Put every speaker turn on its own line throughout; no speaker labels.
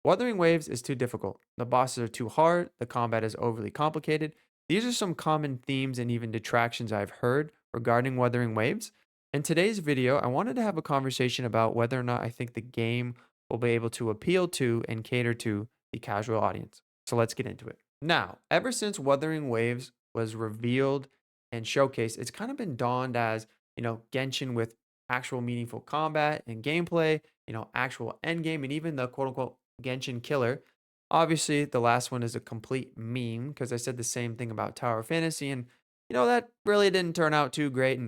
Wuthering Waves is too difficult. The bosses are too hard. The combat is overly complicated. These are some common themes and even detractions I've heard regarding Wuthering Waves. In today's video, I wanted to have a conversation about whether or not I think the game will be able to appeal to and cater to the casual audience. So let's get into it. Now, ever since Wuthering Waves was revealed and showcased, it's kind of been dawned as, Genshin with actual meaningful combat and gameplay, actual end game, and even the quote unquote Genshin killer. Obviously, the last one is a complete meme because I said the same thing about Tower Fantasy, and that really didn't turn out too great.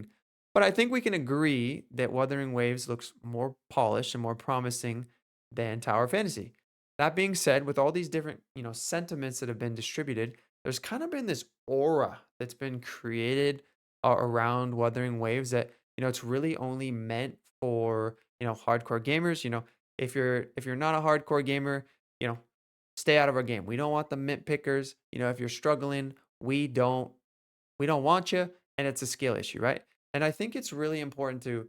But I think we can agree that Wuthering Waves looks more polished and more promising than Tower Fantasy. That being said, with all these different sentiments that have been distributed, there's kind of been this aura that's been created around Wuthering Waves that it's really only meant for hardcore gamers. If you're not a hardcore gamer, you know, stay out of our game. We don't want the mint pickers. If you're struggling, we don't want you, and it's a skill issue, right? And I think it's really important to,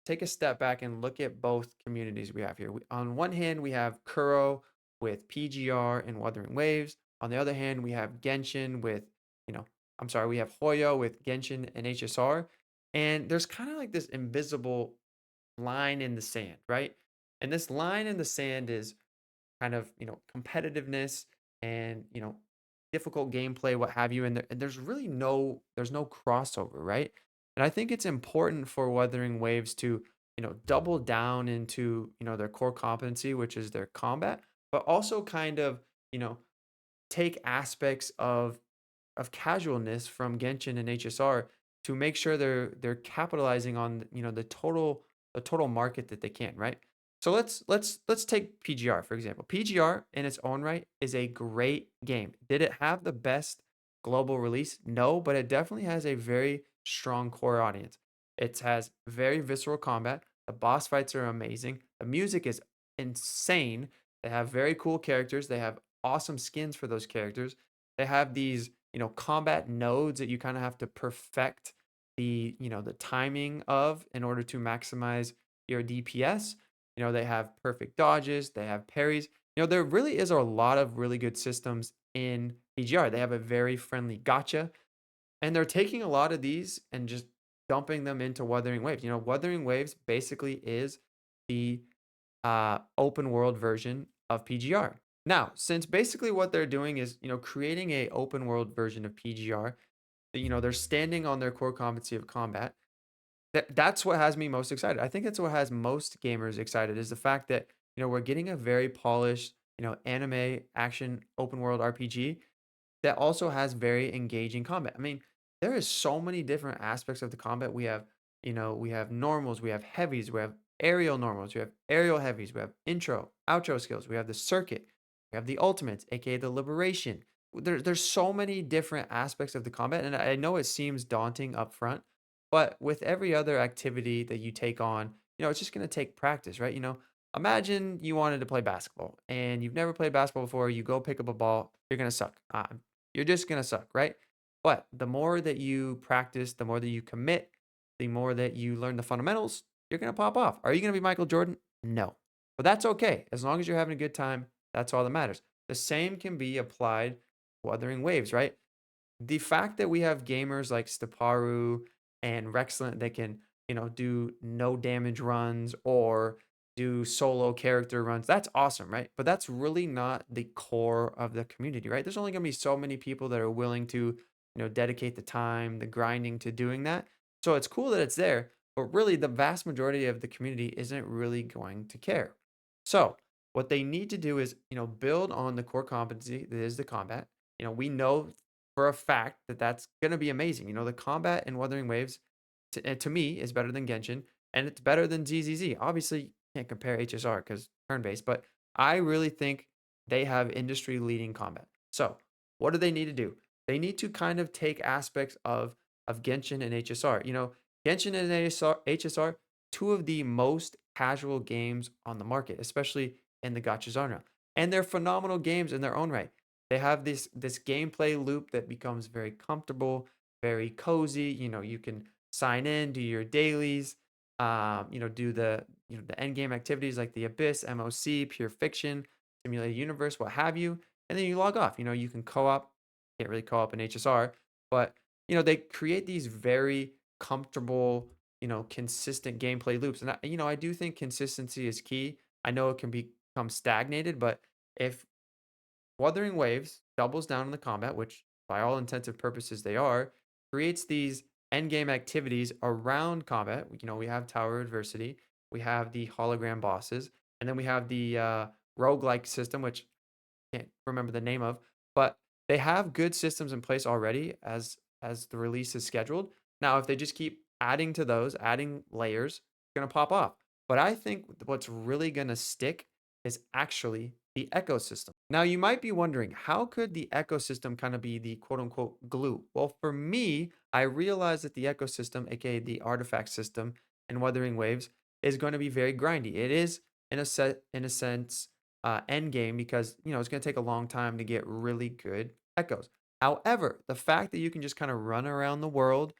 take a step back and look at both communities we have here. On one hand, we have Kuro with PGR and Wuthering Waves. On the other hand, we have Genshin with, we have Hoyo with Genshin and HSR. And there's kind of like this invisible line in the sand, right? And this line in the sand is kind of, competitiveness and, difficult gameplay, what have you. And there's really there's no crossover, right? And I think it's important for Wuthering Waves to, double down into, their core competency, which is their combat, but also kind of, you know, take aspects of casualness from Genshin and HSR to make sure they're capitalizing on the total market that they can, right? So let's take PGR for example. PGR in its own right is a great game. Did it have the best global release? No, but it definitely has a very strong core audience. It has very visceral combat. The boss fights are amazing. The music is insane. They have very cool characters. They have awesome skins for those characters. They have these combat nodes that you kind of have to perfect the timing of in order to maximize your DPS. They have perfect dodges, they have parries. There really is a lot of really good systems in PGR. They have a very friendly gotcha, and they're taking a lot of these and just dumping them into Wuthering Waves. Wuthering Waves basically is the open world version of PGR. Now, since basically what they're doing is, creating a open world version of PGR, they're standing on their core competency of combat. That's what has me most excited. I think that's what has most gamers excited is the fact that, we're getting a very polished, anime action open world RPG that also has very engaging combat. I mean, there is so many different aspects of the combat. We have normals, we have heavies, we have aerial normals, we have aerial heavies, we have intro, outro skills, we have the circuit, we have the ultimates, aka the liberation. There's so many different aspects of the combat, and I know it seems daunting up front, but with every other activity that you take on, it's just gonna take practice, right? Imagine you wanted to play basketball and you've never played basketball before. You go pick up a ball, you're gonna suck. You're just gonna suck, right? But the more that you practice, the more that you commit, the more that you learn the fundamentals, you're gonna pop off. Are you gonna be Michael Jordan? No. But that's okay. As long as you're having a good time, that's all that matters. The same can be applied to Wuthering Waves, right? The fact that we have gamers like Steparu and Rexlent that can, do no damage runs or do solo character runs, that's awesome, right? But that's really not the core of the community, right? There's only going to be so many people that are willing to, dedicate the time, the grinding to doing that. So it's cool that it's there, but really the vast majority of the community isn't really going to care. So what they need to do is, build on the core competency that is the combat. We know for a fact that that's gonna be amazing. The combat in Wuthering Waves, to me, is better than Genshin, and it's better than ZZZ. Obviously, you can't compare HSR because turn-based, but I really think they have industry-leading combat. So, what do they need to do? They need to kind of take aspects of Genshin and HSR. Genshin and HSR, two of the most casual games on the market, especially in the gacha genre, and they're phenomenal games in their own right. They have this gameplay loop that becomes very comfortable, very cozy. You can sign in, do your dailies, do the end game activities like the Abyss, MOC, Pure Fiction, simulated universe, what have you, and then you log off. You can co-op, can't really co-op in HSR, but they create these very comfortable, consistent gameplay loops. And I do think consistency is key. I know it can become stagnated, but if Wuthering Waves doubles down on the combat, which by all intensive purposes they are, creates these endgame activities around combat. We have Tower Adversity, we have the hologram bosses, and then we have the roguelike system, which can't remember the name of, but they have good systems in place already as the release is scheduled. Now, if they just keep adding to those, adding layers, it's gonna pop off. But I think what's really gonna stick is actually the ecosystem. Now, you might be wondering, how could the ecosystem kind of be the quote unquote glue? Well, for me, I realize that the ecosystem, aka the artifact system and Wuthering Waves, is going to be very grindy. It is in a sense end game because it's going to take a long time to get really good echoes. However, the fact that you can just kind of run around the world,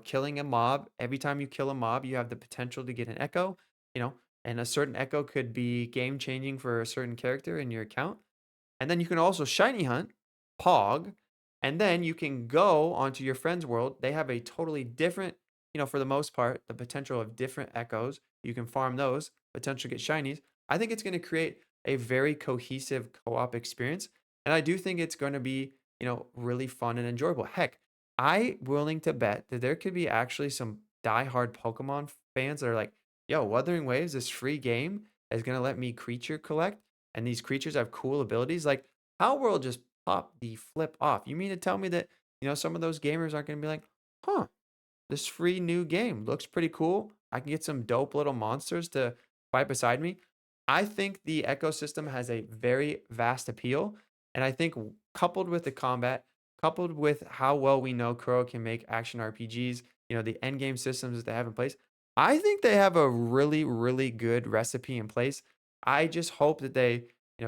killing a mob, every time you kill a mob, you have the potential to get an echo, you know, and a certain echo could be game changing for a certain character in your account. And then you can also shiny hunt, Pog, and then you can go onto your friend's world. They have a totally different, for the most part, the potential of different echoes. You can farm those, potentially get shinies. I think it's going to create a very cohesive co-op experience. And I do think it's going to be, really fun and enjoyable. Heck, I willing to bet that there could be actually some diehard Pokemon fans that are like, yo, Wuthering Waves, this free game is going to let me creature collect and these creatures have cool abilities, like how world just pop the flip off. You mean to tell me that, some of those gamers aren't gonna be like, huh, this free new game looks pretty cool. I can get some dope little monsters to fight beside me. I think the ecosystem has a very vast appeal. And I think coupled with the combat, coupled with how well we know Kuro can make action RPGs, the end game systems that they have in place, I think they have a really, really good recipe in place. I just hope that they,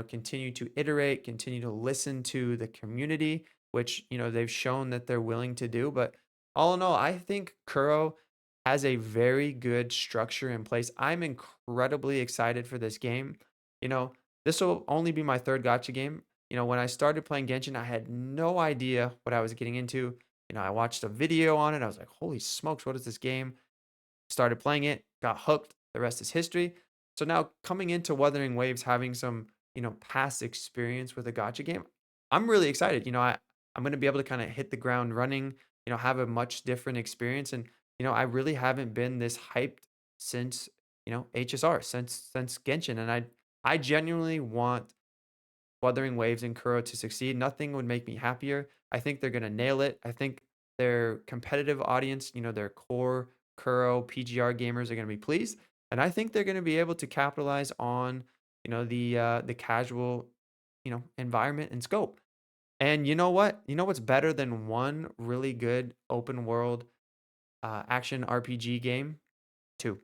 continue to iterate, continue to listen to the community, which, they've shown that they're willing to do. But all in all, I think Kuro has a very good structure in place. I'm incredibly excited for this game. You know, this will only be my third gotcha game. When I started playing Genshin, I had no idea what I was getting into. I watched a video on it. I was like, holy smokes, what is this game? Started playing it, got hooked. The rest is history. So now coming into Wuthering Waves, having some, past experience with a gotcha game, I'm really excited. I'm going to be able to kind of hit the ground running, have a much different experience. And, I really haven't been this hyped since, HSR, since Genshin. And I genuinely want Wuthering Waves and Kuro to succeed. Nothing would make me happier. I think they're going to nail it. I think their competitive audience, their core Kuro PGR gamers are going to be pleased, and I think they're going to be able to capitalize on, the casual, environment and scope. And you know what? You know what's better than one really good open world action RPG game? Two.